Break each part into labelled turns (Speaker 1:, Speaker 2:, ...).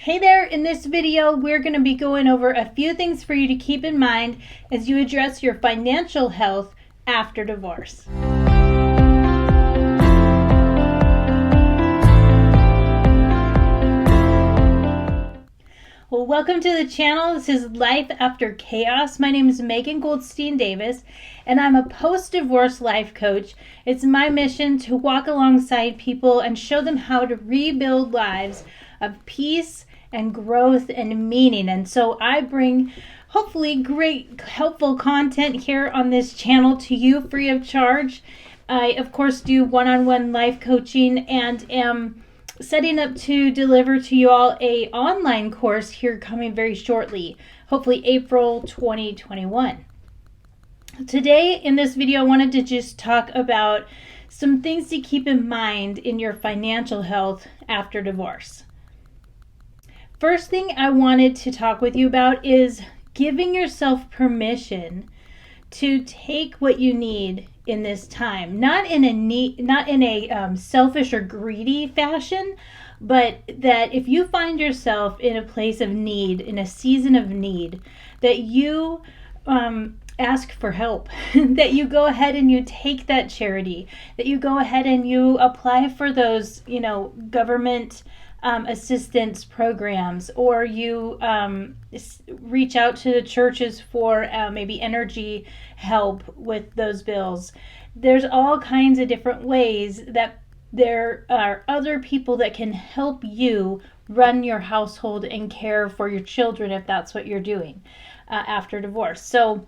Speaker 1: Hey there, in this video we're going to be going over a few things for you to keep in mind as you address your financial health after divorce. Well, welcome to the channel. This is Life After Chaos. My name is Megan Goldstein Davis, and I'm a post-divorce life coach. It's my mission to walk alongside people and show them how to rebuild lives of peace and growth and meaning. And so I bring hopefully great, helpful content here on this channel to you free of charge. I, of course, do one-on-one life coaching and am setting up to deliver to you all a online course here coming very shortly, hopefully April 2021. Today in this video, I wanted to just talk about some things to keep in mind in your financial health after divorce. First thing I wanted to talk with you about is giving yourself permission to take what you need in this time, not in a selfish or greedy fashion, but that if you find yourself in a place of need, in a season of need, that you ask for help, that you go ahead and you take that charity, that you go ahead and you apply for those, government assistance programs, or you reach out to the churches for maybe energy help with those bills. There's all kinds of different ways that there are other people that can help you run your household and care for your children if that's what you're doing after divorce. So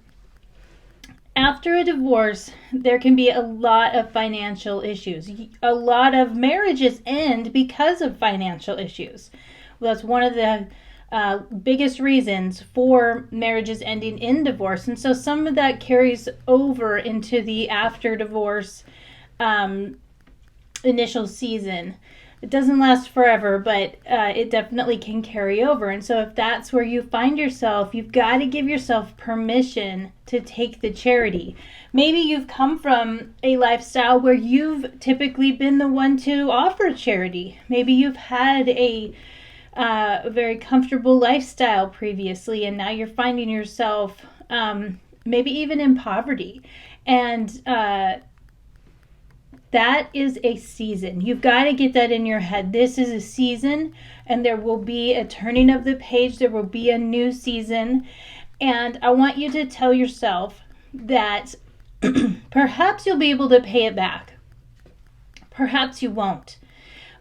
Speaker 1: after a divorce, there can be a lot of financial issues. A lot of marriages end because of financial issues. Well, that's one of the biggest reasons for marriages ending in divorce. And so some of that carries over into the after divorce initial season. It doesn't last forever, but it definitely can carry over. And so if that's where you find yourself, you've got to give yourself permission to take the charity. Maybe you've come from a lifestyle where you've typically been the one to offer charity. Maybe you've had a very comfortable lifestyle previously, and now you're finding yourself maybe even in poverty. And that is a season. You've got to get that in your head. This is a season, and there will be a turning of the page. There will be a new season. And I want you to tell yourself that perhaps you'll be able to pay it back. Perhaps you won't.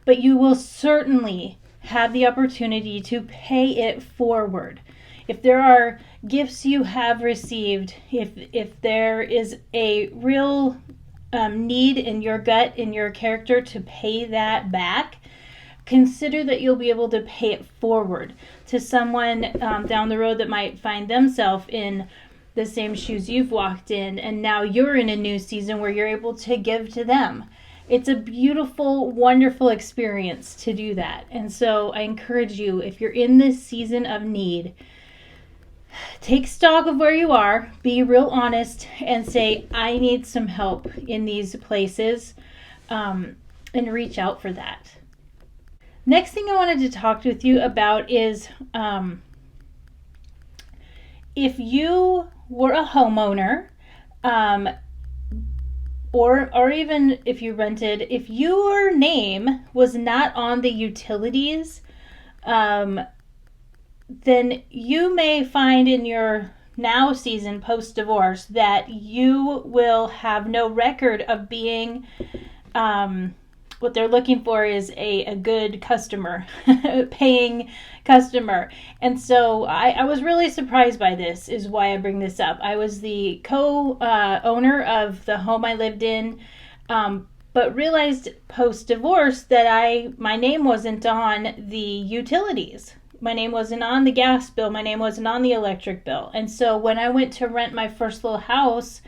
Speaker 1: But you will certainly have the opportunity to pay it forward. If there are gifts you have received, if there is a real need in your gut, in your character to pay that back, consider that you'll be able to pay it forward to someone down the road that might find themselves in the same shoes you've walked in, and now you're in a new season where you're able to give to them. It's a beautiful, wonderful experience to do that. And so I encourage you, if you're in this season of need, take stock of where you are, be real honest, and say, I need some help in these places, and reach out for that. Next thing I wanted to talk with you about is if you were a homeowner, or even if you rented, if your name was not on the utilities, then you may find in your now season post-divorce that you will have no record of being, what they're looking for is a good customer, paying customer. And so I was really surprised by this, is why I bring this up. I was the co-owner of the home I lived in, but realized post-divorce that my name wasn't on the utilities. My name wasn't on the gas bill. My name wasn't on the electric bill. And so when I went to rent my first little house,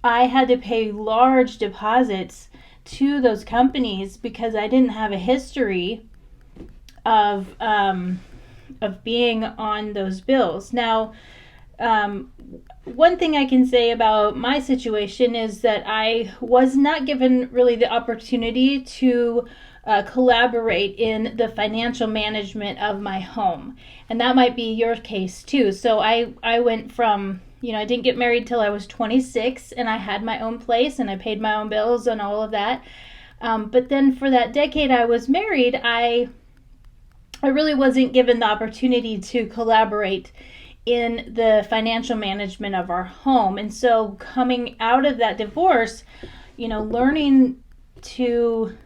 Speaker 1: I had to pay large deposits to those companies because I didn't have a history of being on those bills. Now, one thing I can say about my situation is that I was not given really the opportunity to collaborate in the financial management of my home. And that might be your case too. So I went from, I didn't get married till I was 26, and I had my own place and I paid my own bills and all of that. But then for that decade I was married, I really wasn't given the opportunity to collaborate in the financial management of our home. And so coming out of that divorce, learning to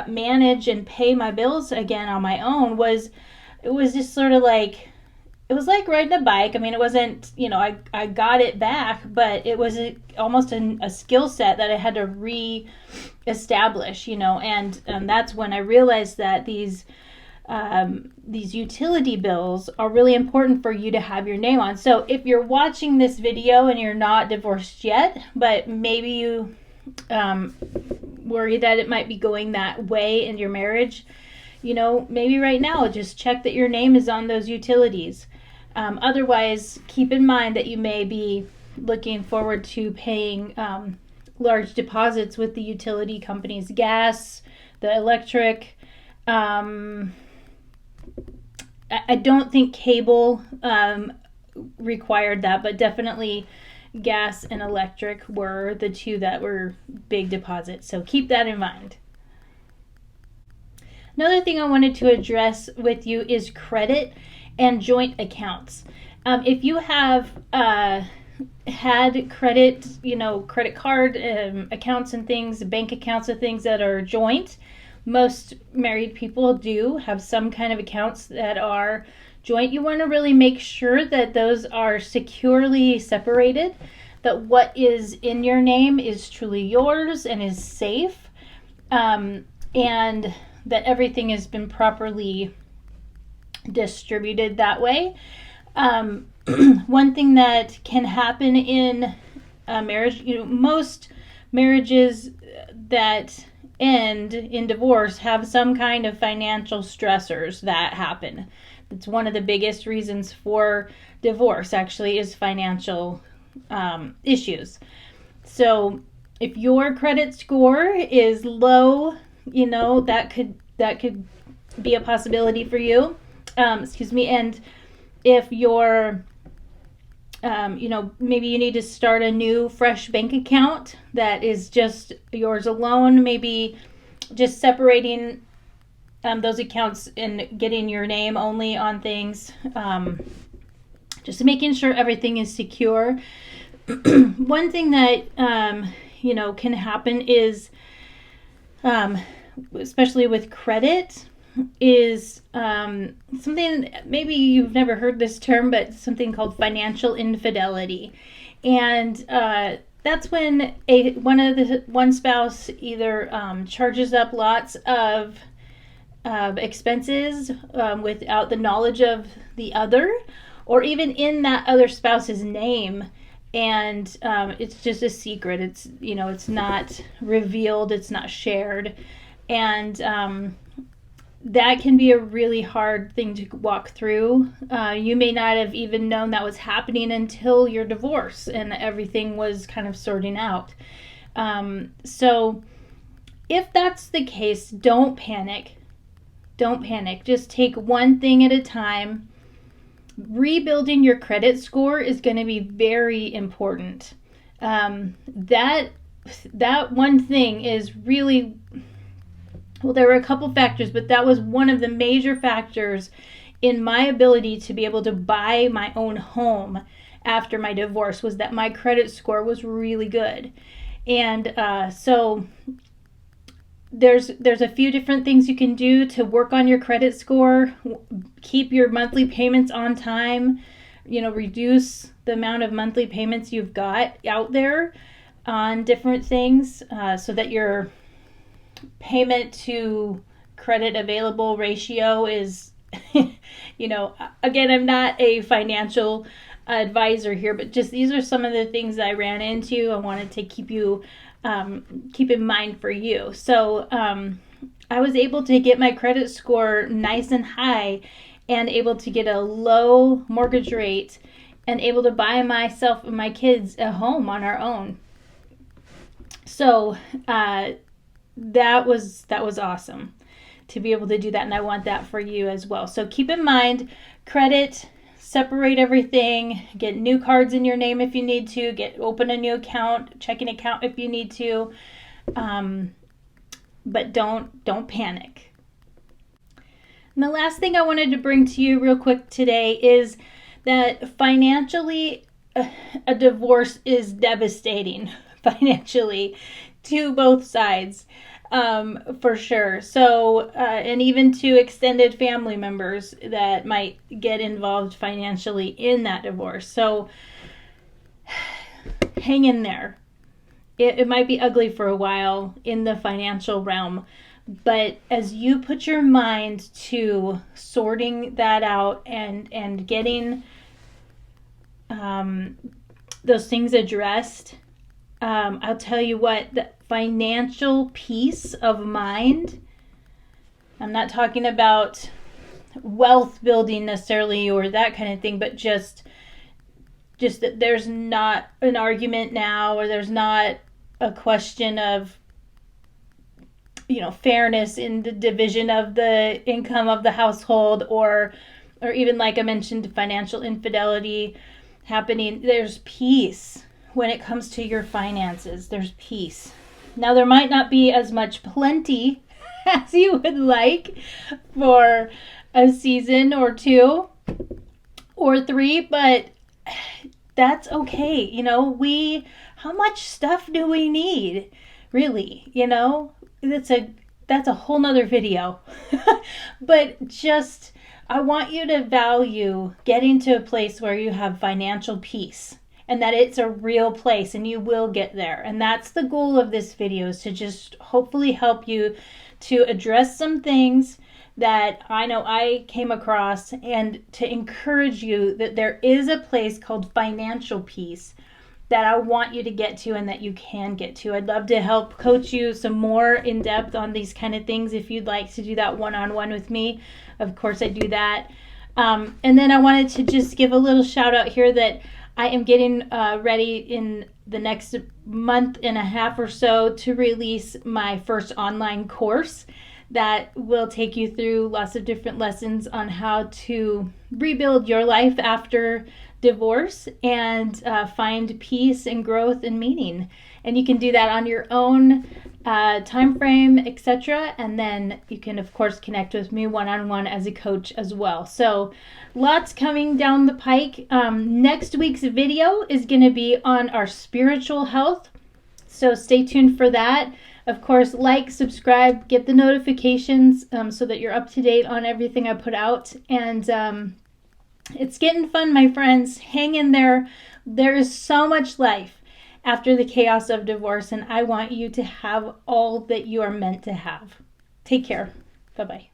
Speaker 1: manage and pay my bills again on my own was just sort of like, it was like riding a bike. I mean, it wasn't, I got it back, but it was almost a skill set that I had to re-establish, and that's when I realized that these utility bills are really important for you to have your name on. So if you're watching this video and you're not divorced yet, but maybe you worry that it might be going that way in your marriage, maybe right now just check that your name is on those utilities. Otherwise, keep in mind that you may be looking forward to paying large deposits with the utility companies, gas, the electric. I don't think cable required that, but definitely gas and electric were the two that were big deposits. So keep that in mind. Another thing I wanted to address with you is credit and joint accounts. If you have had credit, credit card accounts and things, bank accounts and things that are joint, most married people do have some kind of accounts that are joint. You want to really make sure that those are securely separated, that what is in your name is truly yours and is safe, and that everything has been properly distributed that way. One thing that can happen in a marriage, most marriages that end in divorce have some kind of financial stressors that happen. It's one of the biggest reasons for divorce, actually, is financial issues. So if your credit score is low, that could be a possibility for you. And if you're, maybe you need to start a new fresh bank account that is just yours alone, maybe just separating those accounts and getting your name only on things, just making sure everything is secure. One thing that, can happen is, especially with credit, is something, maybe you've never heard this term, but something called financial infidelity. And that's when one spouse either charges up lots of expenses without the knowledge of the other, or even in that other spouse's name, and it's just a secret. It's it's not revealed, it's not shared, and that can be a really hard thing to walk through. You may not have even known that was happening until your divorce and everything was kind of sorting out. So if that's the case, don't panic. Don't panic. Just take one thing at a time. Rebuilding your credit score is going to be very important. That one thing is really, well, there were a couple factors, but that was one of the major factors in my ability to be able to buy my own home after my divorce, was that my credit score was really good. And so there's a few different things you can do to work on your credit score. Keep your monthly payments on time. Reduce the amount of monthly payments you've got out there on different things, so that your payment to credit available ratio is, again, I'm not a financial advisor here, but just these are some of the things I ran into. I wanted to keep in mind for you. So I was able to get my credit score nice and high, and able to get a low mortgage rate, and able to buy myself and my kids a home on our own. So that was awesome. to be able to do that, and I want that for you as well. So keep in mind, credit, separate everything, get new cards in your name if you need to, open a new account, checking account if you need to, but don't panic. And the last thing I wanted to bring to you real quick today is that financially, a divorce is devastating financially to both sides. For sure. So, and even to extended family members that might get involved financially in that divorce. So, hang in there. It might be ugly for a while in the financial realm, but as you put your mind to sorting that out and getting those things addressed, I'll tell you what, the financial peace of mind, I'm not talking about wealth building necessarily or that kind of thing, but just that there's not an argument now, or there's not a question of, fairness in the division of the income of the household, or even, like I mentioned, financial infidelity happening. There's peace when it comes to your finances. There's peace. Now, there might not be as much plenty as you would like for a season or 2 or 3, but that's okay. How much stuff do we need? Really, that's a whole nother video. But just, I want you to value getting to a place where you have financial peace, and that it's a real place, and you will get there. And that's the goal of this video, is to just hopefully help you to address some things that I know I came across, and to encourage you that there is a place called financial peace that I want you to get to, and that you can get to. I'd love to help coach you some more in depth on these kind of things. If you'd like to do that one-on-one with me, of course I do that. And then I wanted to just give a little shout out here that I am getting ready in the next month and a half or so to release my first online course that will take you through lots of different lessons on how to rebuild your life after divorce and find peace and growth and meaning. And you can do that on your own time frame, etc. And then you can, of course, connect with me one-on-one as a coach as well. So lots coming down the pike. Next week's video is going to be on our spiritual health. So stay tuned for that. Of course, like, subscribe, get the notifications so that you're up to date on everything I put out. And it's getting fun, my friends. Hang in there. There is so much life after the chaos of divorce, and I want you to have all that you are meant to have. Take care. Bye-bye.